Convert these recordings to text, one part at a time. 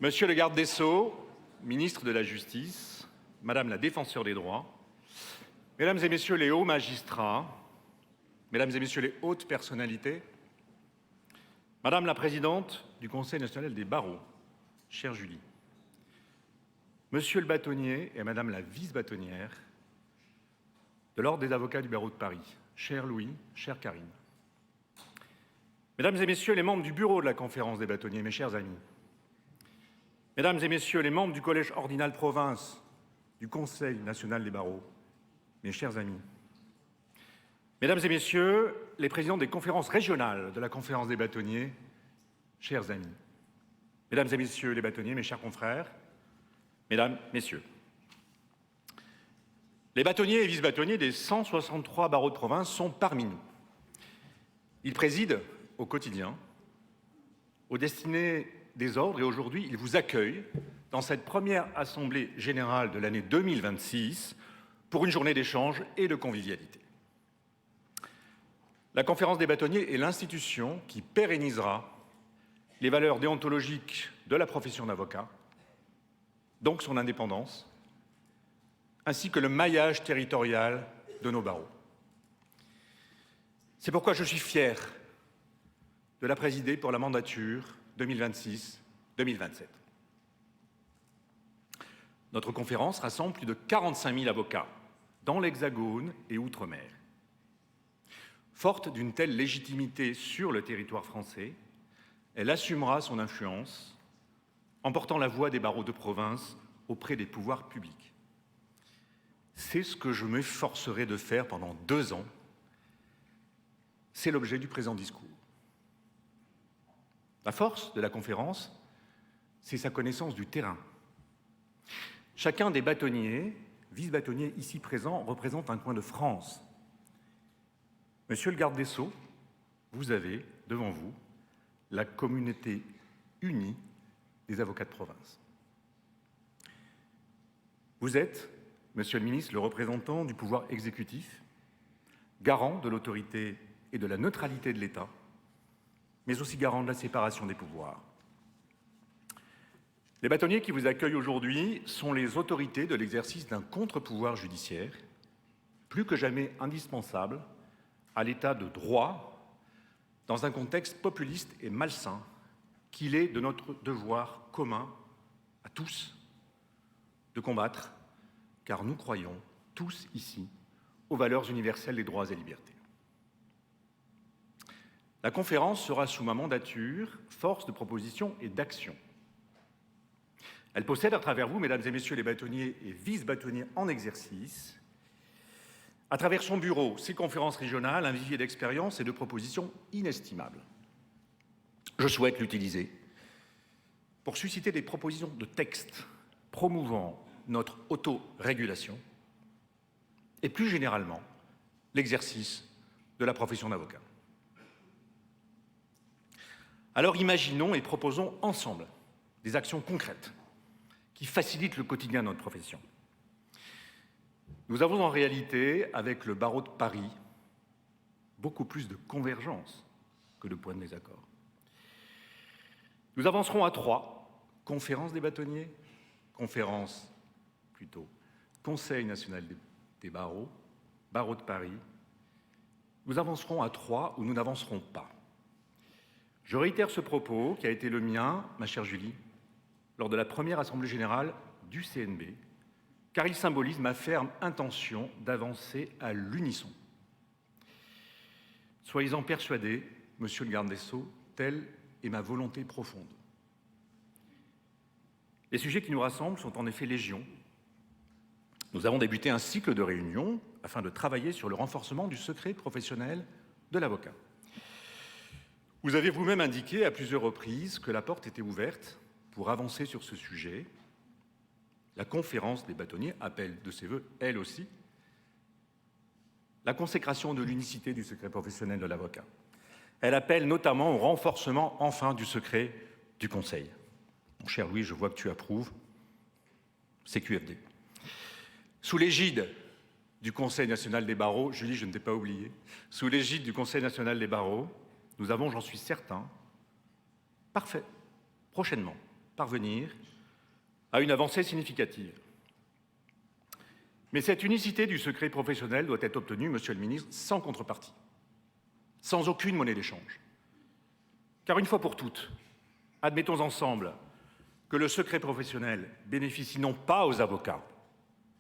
Monsieur le garde des Sceaux, ministre de la Justice, Madame la défenseure des droits, Mesdames et Messieurs les hauts magistrats, Mesdames et Messieurs les hautes personnalités, Madame la présidente du Conseil national des barreaux, chère Julie, Monsieur le bâtonnier et Madame la vice-bâtonnière de l'Ordre des avocats du barreau de Paris, cher Louis, chère Karine, Mesdames et Messieurs les membres du bureau de la conférence des bâtonniers, mes chers amis, Mesdames et Messieurs les membres du Collège ordinal province du Conseil national des barreaux, mes chers amis, Mesdames et Messieurs les présidents des conférences régionales de la conférence des bâtonniers, chers amis, Mesdames et Messieurs les bâtonniers, mes chers confrères, Mesdames, Messieurs, les bâtonniers et vice-bâtonniers des 163 barreaux de province sont parmi nous. Ils président au quotidien aux destinées des ordres et aujourd'hui, ils vous accueillent dans cette première assemblée générale de l'année 2026 pour une journée d'échange et de convivialité. La conférence des bâtonniers est l'institution qui pérennisera les valeurs déontologiques de la profession d'avocat, donc son indépendance, ainsi que le maillage territorial de nos barreaux. C'est pourquoi je suis fier de la présider pour la mandature 2026-2027. Notre conférence rassemble plus de 45 000 avocats dans l'Hexagone et Outre-mer. Forte d'une telle légitimité sur le territoire français, elle assumera son influence en portant la voix des barreaux de province auprès des pouvoirs publics. C'est ce que je m'efforcerai de faire pendant 2 ans. C'est l'objet du présent discours. La force de la conférence, c'est sa connaissance du terrain. Chacun des bâtonniers, vice-bâtonniers ici présents, représente un coin de France. Monsieur le garde des Sceaux, vous avez devant vous la communauté unie des avocats de province. Vous êtes, Monsieur le ministre, le représentant du pouvoir exécutif, garant de l'autorité et de la neutralité de l'État, mais aussi garant de la séparation des pouvoirs. Les bâtonniers qui vous accueillent aujourd'hui sont les autorités de l'exercice d'un contre-pouvoir judiciaire, plus que jamais indispensable à l'état de droit, dans un contexte populiste et malsain qu'il est de notre devoir commun à tous de combattre, car nous croyons tous ici aux valeurs universelles des droits et libertés. La conférence sera sous ma mandature force de proposition et d'action. Elle possède à travers vous, Mesdames et Messieurs les bâtonniers et vice-bâtonniers en exercice, à travers son bureau, ses conférences régionales, un vivier d'expériences et de propositions inestimables. Je souhaite l'utiliser pour susciter des propositions de textes promouvant notre autorégulation et plus généralement l'exercice de la profession d'avocat. Alors imaginons et proposons ensemble des actions concrètes qui facilitent le quotidien de notre profession. Nous avons en réalité, avec le barreau de Paris, beaucoup plus de convergence que de points de désaccord. Nous avancerons à 3, conférence des bâtonniers, conférence plutôt, Conseil national des barreaux, barreau de Paris. Nous avancerons à 3 ou nous n'avancerons pas. Je réitère ce propos qui a été le mien, ma chère Julie, lors de la première Assemblée générale du CNB, car il symbolise ma ferme intention d'avancer à l'unisson. Soyez-en persuadés, Monsieur le garde des Sceaux, telle est ma volonté profonde. Les sujets qui nous rassemblent sont en effet légion. Nous avons débuté un cycle de réunions afin de travailler sur le renforcement du secret professionnel de l'avocat. Vous avez vous-même indiqué à plusieurs reprises que la porte était ouverte pour avancer sur ce sujet. La conférence des bâtonniers appelle de ses vœux, elle aussi, la consécration de l'unicité du secret professionnel de l'avocat. Elle appelle notamment au renforcement, enfin, du secret du Conseil. Mon cher Louis, je vois que tu approuves. CQFD. Sous l'égide du Conseil national des barreaux, Julie, je ne t'ai pas oublié, sous l'égide du Conseil national des barreaux, nous avons, j'en suis certain, prochainement, parvenir à une avancée significative. Mais cette unicité du secret professionnel doit être obtenue, Monsieur le ministre, sans contrepartie, sans aucune monnaie d'échange. Car une fois pour toutes, admettons ensemble que le secret professionnel bénéficie non pas aux avocats,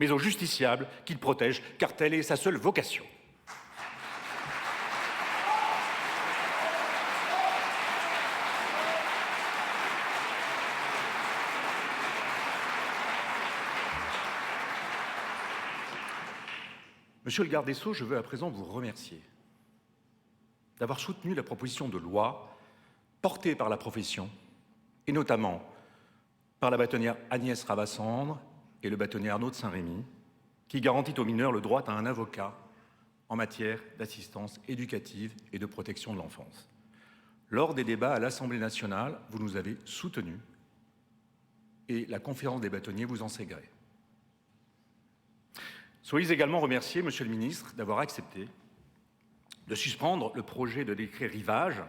mais aux justiciables qu'il protège, car telle est sa seule vocation. Monsieur le garde des Sceaux, je veux à présent vous remercier d'avoir soutenu la proposition de loi portée par la profession, et notamment par la bâtonnière Agnès Ravasandre et le bâtonnier Arnaud de Saint-Rémy, qui garantit aux mineurs le droit à un avocat en matière d'assistance éducative et de protection de l'enfance. Lors des débats à l'Assemblée nationale, vous nous avez soutenus et la conférence des bâtonniers vous en sait gré. Soyez également remercié, Monsieur le ministre, d'avoir accepté de suspendre le projet de décret Rivage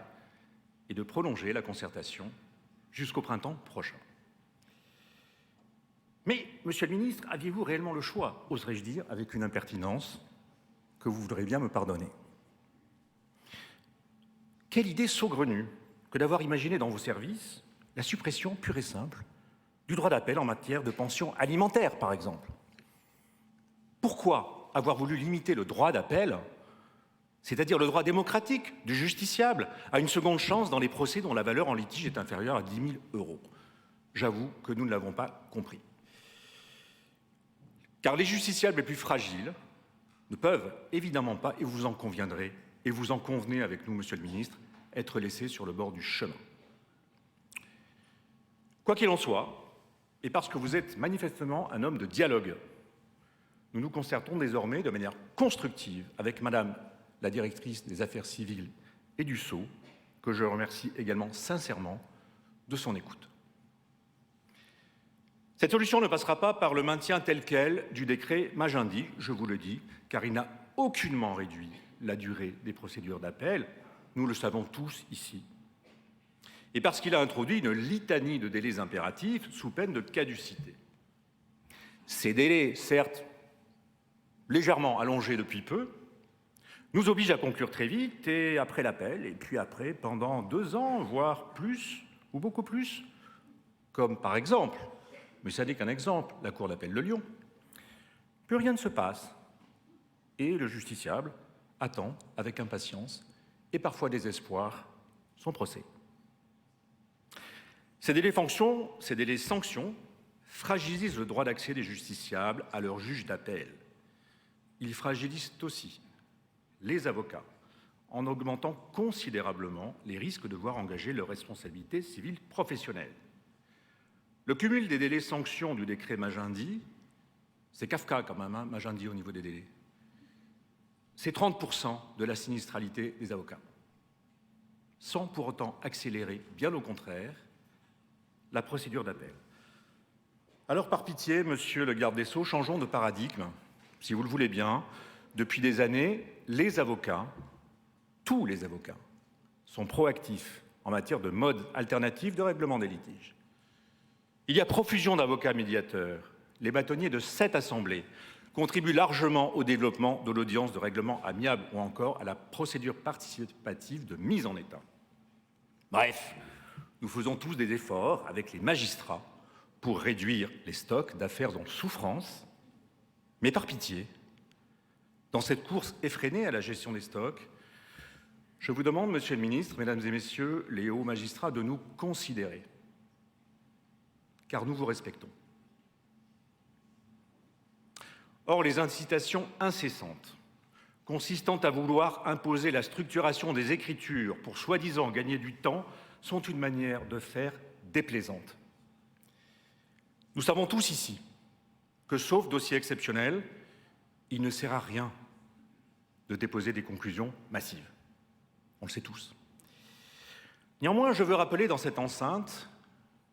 et de prolonger la concertation jusqu'au printemps prochain. Mais, Monsieur le ministre, aviez-vous réellement le choix, oserais-je dire, avec une impertinence que vous voudrez bien me pardonner? Quelle idée saugrenue que d'avoir imaginé dans vos services la suppression pure et simple du droit d'appel en matière de pension alimentaire, par exemple. Pourquoi avoir voulu limiter le droit d'appel, c'est-à-dire le droit démocratique du justiciable, à une seconde chance dans les procès dont la valeur en litige est inférieure à 10 000 €? J'avoue que nous ne l'avons pas compris. Car les justiciables les plus fragiles ne peuvent évidemment pas, et vous en conviendrez, et vous en convenez avec nous, Monsieur le ministre, être laissés sur le bord du chemin. Quoi qu'il en soit, et parce que vous êtes manifestement un homme de dialogue, nous nous concertons désormais de manière constructive avec Madame la directrice des affaires civiles et du Sceau, que je remercie également sincèrement de son écoute. Cette solution ne passera pas par le maintien tel quel du décret Magendie, je vous le dis, car il n'a aucunement réduit la durée des procédures d'appel, nous le savons tous ici, et parce qu'il a introduit une litanie de délais impératifs sous peine de caducité. Ces délais, certes légèrement allongés depuis peu, nous obligent à conclure très vite et après l'appel, et puis après pendant 2 ans, voire plus ou beaucoup plus, comme par exemple, mais ça n'est qu'un exemple, la Cour d'appel de Lyon. Plus rien ne se passe et le justiciable attend avec impatience et parfois désespoir son procès. Ces délais sanctions fragilisent le droit d'accès des justiciables à leur juge d'appel. Ils fragilisent aussi les avocats en augmentant considérablement les risques de voir engager leur responsabilité civile professionnelle. Le cumul des délais sanctions du décret Magendie, c'est Kafka quand même, hein, Magendie au niveau des délais. C'est 30% de la sinistralité des avocats, sans pour autant accélérer, bien au contraire, la procédure d'appel. Alors par pitié, Monsieur le garde des Sceaux, changeons de paradigme, si vous le voulez bien. Depuis des années, les avocats, tous les avocats, sont proactifs en matière de mode alternatif de règlement des litiges. Il y a profusion d'avocats médiateurs. Les bâtonniers de cette assemblée contribuent largement au développement de l'audience de règlement amiable ou encore à la procédure participative de mise en état. Bref, nous faisons tous des efforts avec les magistrats pour réduire les stocks d'affaires en souffrance, mais par pitié, dans cette course effrénée à la gestion des stocks, je vous demande, Monsieur le ministre, Mesdames et Messieurs les hauts magistrats, de nous considérer, car nous vous respectons. Or, les incitations incessantes consistant à vouloir imposer la structuration des écritures pour soi-disant gagner du temps sont une manière de faire déplaisante. Nous savons tous ici que, sauf dossier exceptionnel, il ne sert à rien de déposer des conclusions massives. On le sait tous. Néanmoins, je veux rappeler dans cette enceinte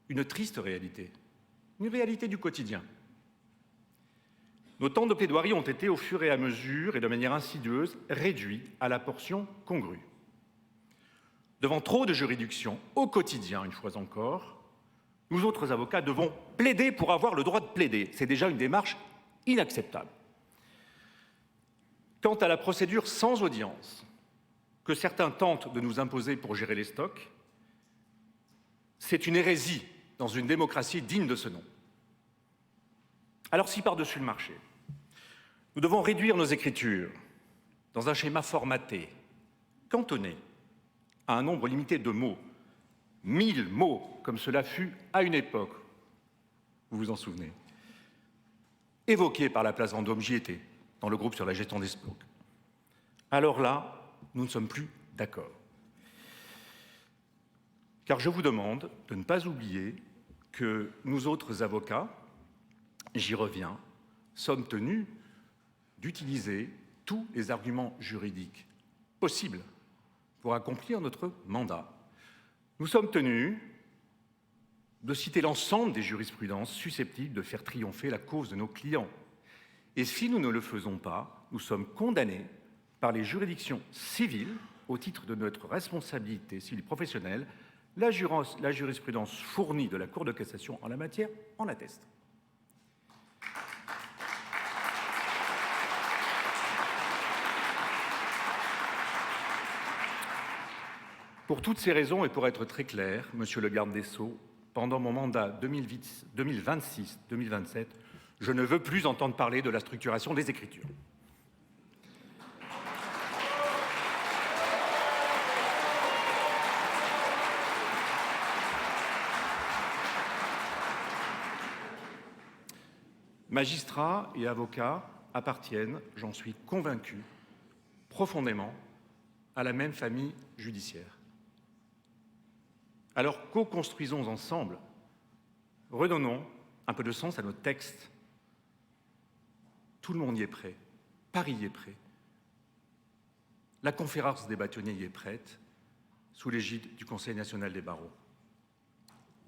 une triste réalité, une réalité du quotidien. Nos temps de plaidoirie ont été, au fur et à mesure et de manière insidieuse, réduits à la portion congrue. Devant trop de juridictions, au quotidien, une fois encore, Nous autres avocats devons plaider pour avoir le droit de plaider. C'est déjà une démarche inacceptable. Quant à la procédure sans audience que certains tentent de nous imposer pour gérer les stocks, c'est une hérésie dans une démocratie digne de ce nom. Alors si par-dessus le marché, nous devons réduire nos écritures dans un schéma formaté, cantonné à un nombre limité de mots, 1000 mots, comme cela fut à une époque, vous vous en souvenez, évoqué par la place Vendôme, j'y étais, dans le groupe sur la gestion des stocks. Alors là, nous ne sommes plus d'accord. Car je vous demande de ne pas oublier que nous autres avocats, j'y reviens, sommes tenus d'utiliser tous les arguments juridiques possibles pour accomplir notre mandat. Nous sommes tenus de citer l'ensemble des jurisprudences susceptibles de faire triompher la cause de nos clients. Et si nous ne le faisons pas, nous sommes condamnés par les juridictions civiles au titre de notre responsabilité civile professionnelle. La jurisprudence fournie de la Cour de cassation en la matière en atteste. Pour toutes ces raisons et pour être très clair, Monsieur le garde des Sceaux, pendant mon mandat 2026-2027, je ne veux plus entendre parler de la structuration des écritures. Magistrats et avocats appartiennent, j'en suis convaincu, profondément à la même famille judiciaire. Alors co-construisons ensemble, redonnons un peu de sens à nos textes. Tout le monde y est prêt, Paris y est prêt. La conférence des bâtonniers y est prête, sous l'égide du Conseil national des barreaux.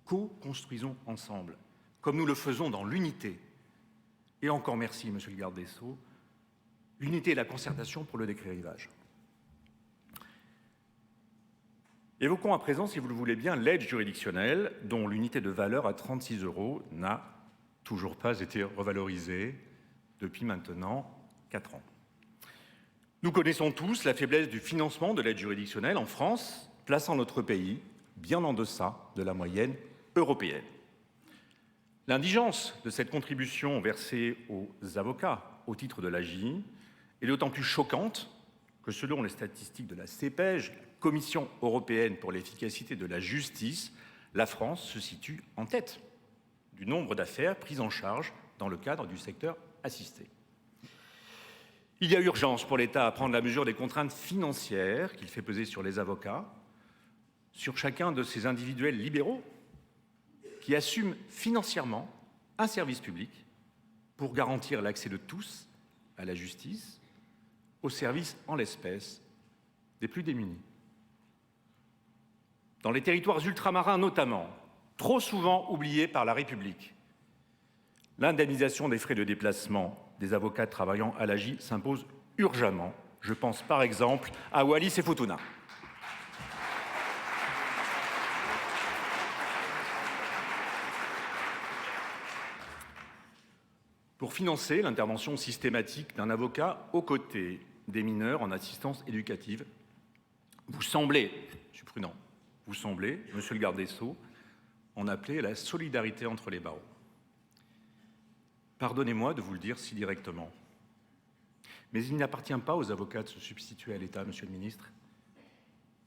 Co-construisons ensemble, comme nous le faisons dans l'unité. Et encore merci, Monsieur le garde des Sceaux, l'unité et la concertation pour le décret rivage. Évoquons à présent, si vous le voulez bien, l'aide juridictionnelle, dont l'unité de valeur à 36 € n'a toujours pas été revalorisée depuis maintenant 4 ans. Nous connaissons tous la faiblesse du financement de l'aide juridictionnelle en France, plaçant notre pays bien en deçà de la moyenne européenne. L'indigence de cette contribution versée aux avocats au titre de l'AJ est d'autant plus choquante que selon les statistiques de la CEPEJ, Commission européenne pour l'efficacité de la justice, la France se situe en tête du nombre d'affaires prises en charge dans le cadre du secteur assisté. Il y a urgence pour l'État à prendre la mesure des contraintes financières qu'il fait peser sur les avocats, sur chacun de ces individuels libéraux qui assument financièrement un service public pour garantir l'accès de tous à la justice, au service, en l'espèce, des plus démunis. Dans les territoires ultramarins notamment, trop souvent oubliés par la République, l'indemnisation des frais de déplacement des avocats travaillant à l'AJ s'impose urgemment. Je pense par exemple à Wallis et Futuna. Pour financer l'intervention systématique d'un avocat aux côtés des mineurs en assistance éducative, vous semblez, je suis prudent, vous semblez, Monsieur le garde des Sceaux, en appeler à la solidarité entre les barreaux. Pardonnez-moi de vous le dire si directement, mais il n'appartient pas aux avocats de se substituer à l'État, Monsieur le ministre,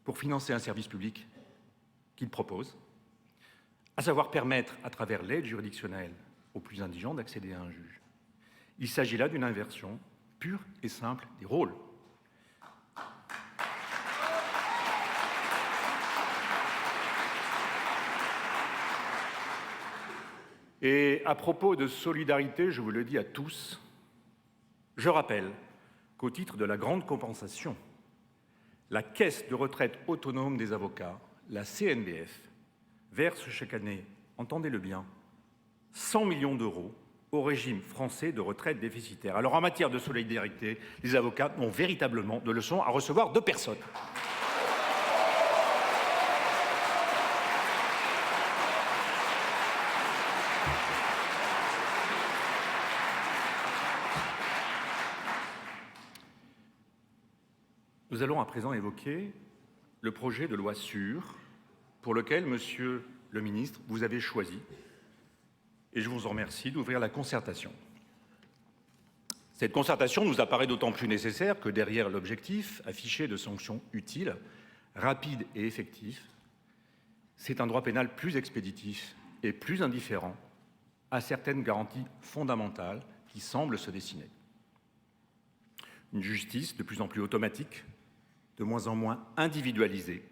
pour financer un service public qu'il propose, à savoir permettre, à travers l'aide juridictionnelle aux plus indigents, d'accéder à un juge. Il s'agit là d'une inversion pure et simple des rôles. Et à propos de solidarité, je vous le dis à tous, je rappelle qu'au titre de la grande compensation, la Caisse de retraite autonome des avocats, la CNBF, verse chaque année, entendez-le bien, 100 millions d'euros au régime français de retraite déficitaire. Alors en matière de solidarité, les avocats n'ont véritablement de leçons à recevoir de personne. Nous allons à présent évoquer le projet de loi sûre pour lequel, Monsieur le ministre, vous avez choisi, et je vous en remercie, d'ouvrir la concertation. Cette concertation nous apparaît d'autant plus nécessaire que derrière l'objectif affiché de sanctions utiles, rapides et effectives, c'est un droit pénal plus expéditif et plus indifférent à certaines garanties fondamentales qui semblent se dessiner. Une justice de plus en plus automatique, de moins en moins individualisée.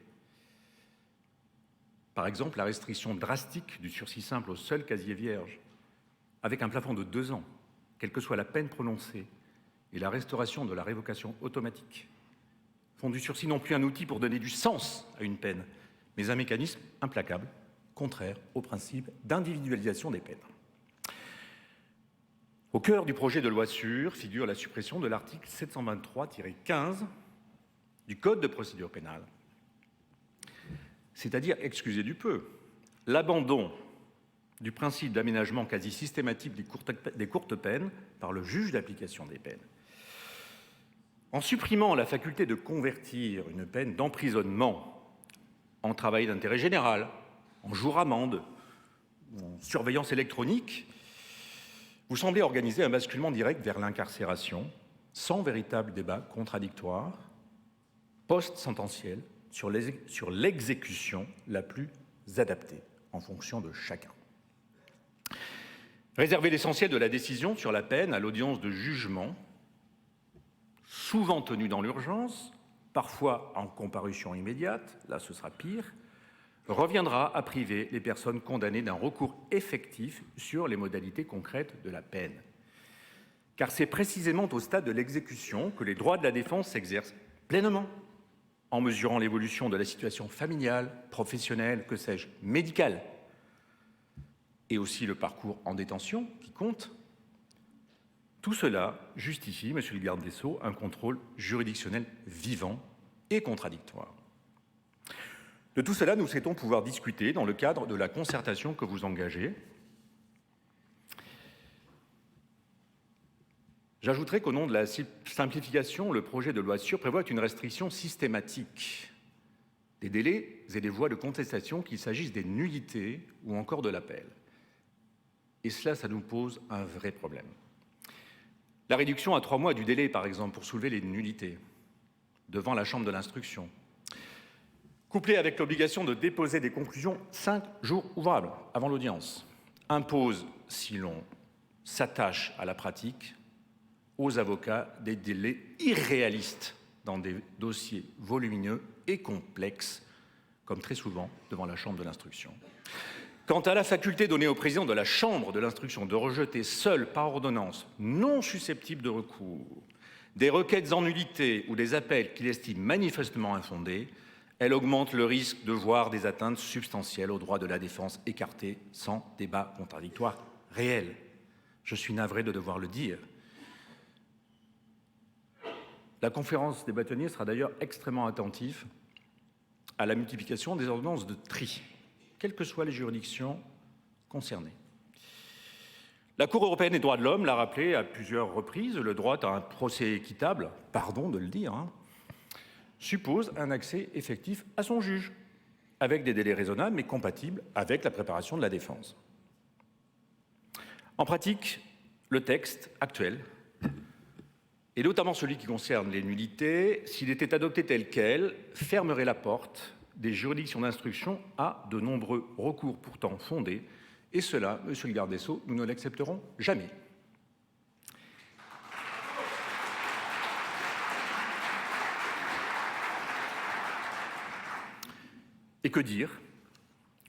Par exemple, la restriction drastique du sursis simple au seul casier vierge, avec un plafond de 2 ans, quelle que soit la peine prononcée, et la restauration de la révocation automatique, font du sursis non plus un outil pour donner du sens à une peine, mais un mécanisme implacable, contraire au principe d'individualisation des peines. Au cœur du projet de loi sûre figure la suppression de l'article 723-15 du Code de procédure pénale, c'est-à-dire, excusez du peu, l'abandon du principe d'aménagement quasi systématique des courtes peines par le juge d'application des peines. En supprimant la faculté de convertir une peine d'emprisonnement en travail d'intérêt général, en jour-amende, en surveillance électronique, vous semblez organiser un basculement direct vers l'incarcération, sans véritable débat contradictoire, post-sententiel, sur l'exécution la plus adaptée en fonction de chacun. Réserver l'essentiel de la décision sur la peine à l'audience de jugement, souvent tenue dans l'urgence, parfois en comparution immédiate, là ce sera pire, reviendra à priver les personnes condamnées d'un recours effectif sur les modalités concrètes de la peine. Car c'est précisément au stade de l'exécution que les droits de la défense s'exercent pleinement, en mesurant l'évolution de la situation familiale, professionnelle, que sais-je, médicale, et aussi le parcours en détention qui compte. Tout cela justifie, Monsieur le garde des Sceaux, un contrôle juridictionnel vivant et contradictoire. De tout cela, nous souhaitons pouvoir discuter dans le cadre de la concertation que vous engagez. J'ajouterai qu'au nom de la simplification, le projet de loi sûre prévoit une restriction systématique des délais et des voies de contestation, qu'il s'agisse des nullités ou encore de l'appel. Et cela, ça nous pose un vrai problème. La réduction à 3 mois du délai, par exemple, pour soulever les nullités devant la chambre de l'instruction, couplée avec l'obligation de déposer des conclusions 5 jours ouvrables avant l'audience, impose, si l'on s'attache à la pratique, aux avocats des délais irréalistes dans des dossiers volumineux et complexes, comme très souvent devant la chambre de l'instruction. Quant à la faculté donnée au président de la chambre de l'instruction de rejeter seul par ordonnance, non susceptible de recours, des requêtes en nullité ou des appels qu'il estime manifestement infondés, elle augmente le risque de voir des atteintes substantielles aux droits de la défense écartés sans débat contradictoire réel. Je suis navré de devoir le dire. La conférence des bâtonniers sera d'ailleurs extrêmement attentive à la multiplication des ordonnances de tri, quelles que soient les juridictions concernées. La Cour européenne des droits de l'homme l'a rappelé à plusieurs reprises, le droit à un procès équitable, pardon de le dire, suppose un accès effectif à son juge, avec des délais raisonnables mais compatibles avec la préparation de la défense. En pratique, le texte actuel, et notamment celui qui concerne les nullités, s'il était adopté tel quel, fermerait la porte des juridictions d'instruction à de nombreux recours pourtant fondés, et cela, Monsieur le garde des Sceaux, nous ne l'accepterons jamais. Et que dire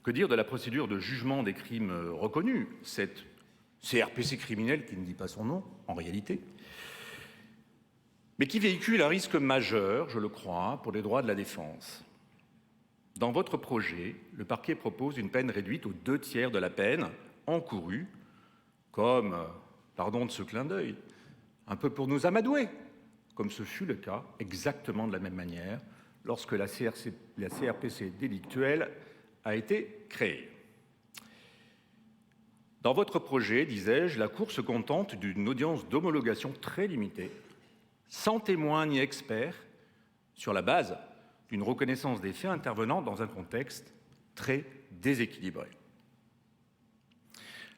de la procédure de jugement des crimes reconnus, cette CRPC criminelle qui ne dit pas son nom, en réalité, mais qui véhicule un risque majeur, je le crois, pour les droits de la défense. Dans votre projet, le parquet propose une peine réduite aux 2/3 de la peine encourue, comme, pardon de ce clin d'œil, un peu pour nous amadouer, comme ce fut le cas exactement de la même manière lorsque la CRPC délictuelle a été créée. Dans votre projet, disais-je, la Cour se contente d'une audience d'homologation très limitée, sans témoin ni expert, sur la base d'une reconnaissance des faits intervenant dans un contexte très déséquilibré.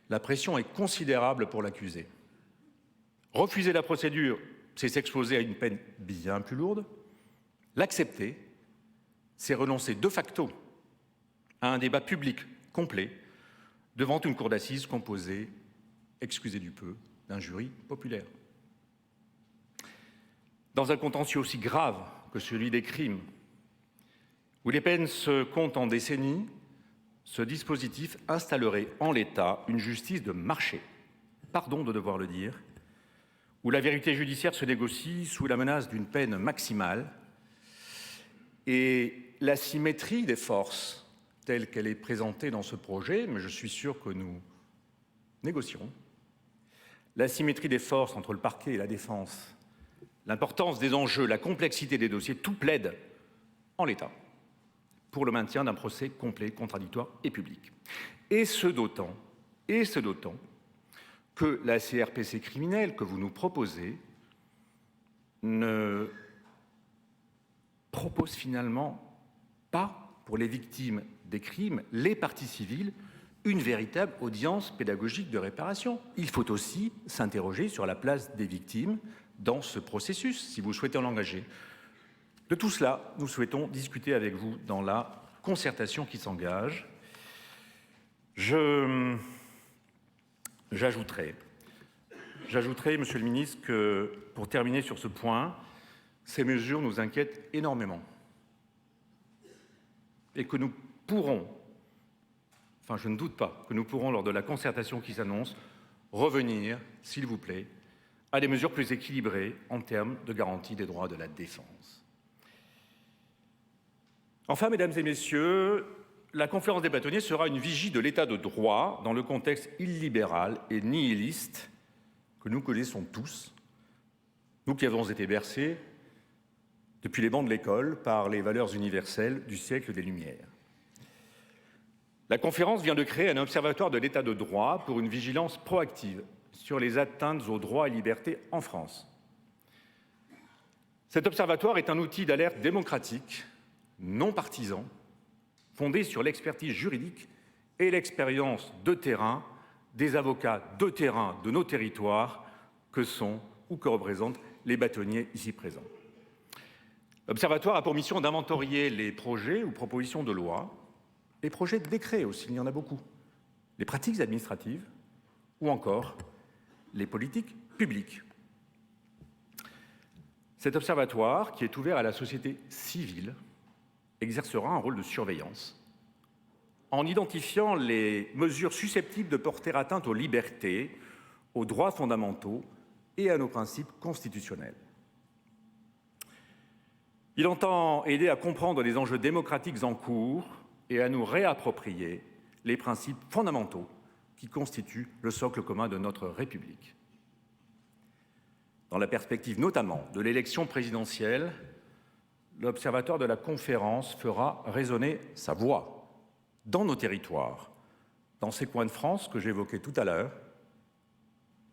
La pression est considérable pour l'accusé. Refuser la procédure, c'est s'exposer à une peine bien plus lourde. L'accepter, c'est renoncer de facto à un débat public complet devant une cour d'assises composée, excusez du peu, d'un jury populaire. Dans un contentieux aussi grave que celui des crimes, où les peines se comptent en décennies, ce dispositif installerait en l'État une justice de marché, pardon de devoir le dire, où la vérité judiciaire se négocie sous la menace d'une peine maximale et la symétrie des forces telle qu'elle est présentée dans ce projet, mais je suis sûr que nous négocierons, la symétrie des forces entre le parquet et la défense, l'importance des enjeux, la complexité des dossiers, tout plaide en l'état pour le maintien d'un procès complet, contradictoire et public. Et ce d'autant que la CRPC criminelle que vous nous proposez ne propose finalement pas, pour les victimes des crimes, les parties civiles, une véritable audience pédagogique de réparation. Il faut aussi s'interroger sur la place des victimes dans ce processus, si vous souhaitez en engager. De tout cela, nous souhaitons discuter avec vous dans la concertation qui s'engage. J'ajouterai, Monsieur le ministre, que, pour terminer sur ce point, ces mesures nous inquiètent énormément et que nous pourrons, enfin je ne doute pas, que nous pourrons, lors de la concertation qui s'annonce, revenir, s'il vous plaît, à des mesures plus équilibrées en termes de garantie des droits de la défense. Enfin, mesdames et messieurs, la conférence des bâtonniers sera une vigie de l'état de droit dans le contexte illibéral et nihiliste que nous connaissons tous, nous qui avons été bercés depuis les bancs de l'école par les valeurs universelles du siècle des Lumières. La conférence vient de créer un observatoire de l'état de droit pour une vigilance proactive sur les atteintes aux droits et libertés en France. Cet observatoire est un outil d'alerte démocratique, non partisan, fondé sur l'expertise juridique et l'expérience de terrain des avocats de terrain de nos territoires que sont ou que représentent les bâtonniers ici présents. L'Observatoire a pour mission d'inventorier les projets ou propositions de loi, les projets de décret aussi, il y en a beaucoup, les pratiques administratives ou encore les politiques publiques. Cet observatoire, qui est ouvert à la société civile, exercera un rôle de surveillance en identifiant les mesures susceptibles de porter atteinte aux libertés, aux droits fondamentaux et à nos principes constitutionnels. Il entend aider à comprendre les enjeux démocratiques en cours et à nous réapproprier les principes fondamentaux qui constituent le socle commun de notre République. Dans la perspective notamment de l'élection présidentielle, l'Observatoire de la conférence fera résonner sa voix dans nos territoires, dans ces coins de France que j'évoquais tout à l'heure,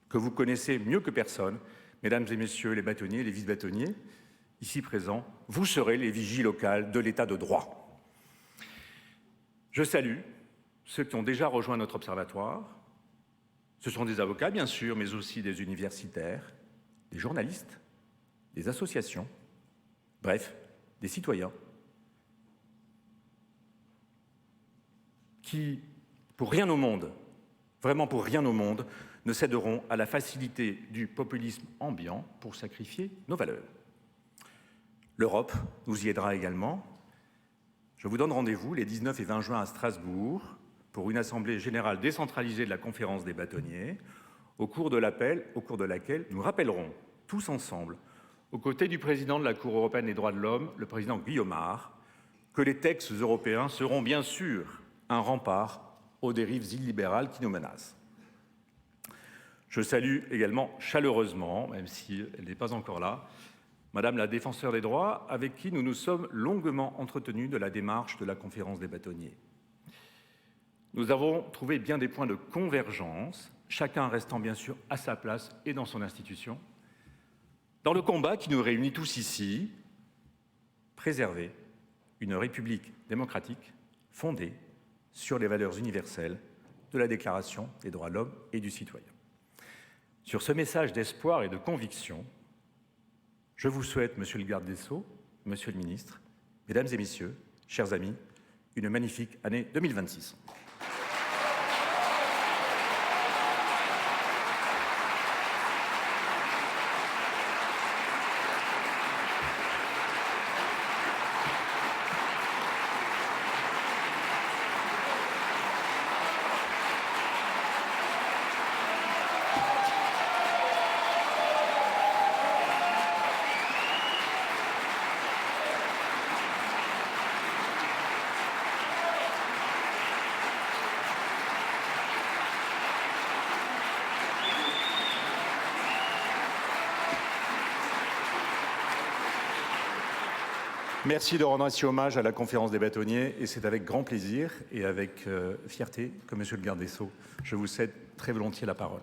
que vous connaissez mieux que personne, mesdames et messieurs les bâtonniers, les vice-bâtonniers, ici présents, vous serez les vigies locales de l'état de droit. Je salue ceux qui ont déjà rejoint notre observatoire. Ce sont des avocats, bien sûr, mais aussi des universitaires, des journalistes, des associations, bref, des citoyens qui, pour rien au monde, vraiment pour rien au monde, ne céderont à la facilité du populisme ambiant pour sacrifier nos valeurs. L'Europe nous y aidera également. Je vous donne rendez-vous les 19 et 20 juin à Strasbourg pour une assemblée générale décentralisée de la conférence des bâtonniers, au cours de laquelle nous rappellerons tous ensemble, aux côtés du président de la Cour européenne des droits de l'homme, le président Guillaumard, que les textes européens seront bien sûr un rempart aux dérives illibérales qui nous menacent. Je salue également chaleureusement, même si elle n'est pas encore là, Madame la défenseure des droits, avec qui nous nous sommes longuement entretenus de la démarche de la conférence des bâtonniers. Nous avons trouvé bien des points de convergence, chacun restant bien sûr à sa place et dans son institution, dans le combat qui nous réunit tous ici préserver une République démocratique fondée sur les valeurs universelles de la Déclaration des droits de l'homme et du citoyen. Sur ce message d'espoir et de conviction, je vous souhaite, Monsieur le garde des Sceaux, Monsieur le ministre, Mesdames et Messieurs, chers amis, une magnifique année 2026. Merci de rendre ainsi hommage à la conférence des bâtonniers et c'est avec grand plaisir et avec fierté que, Monsieur le garde des Sceaux, je vous cède très volontiers la parole.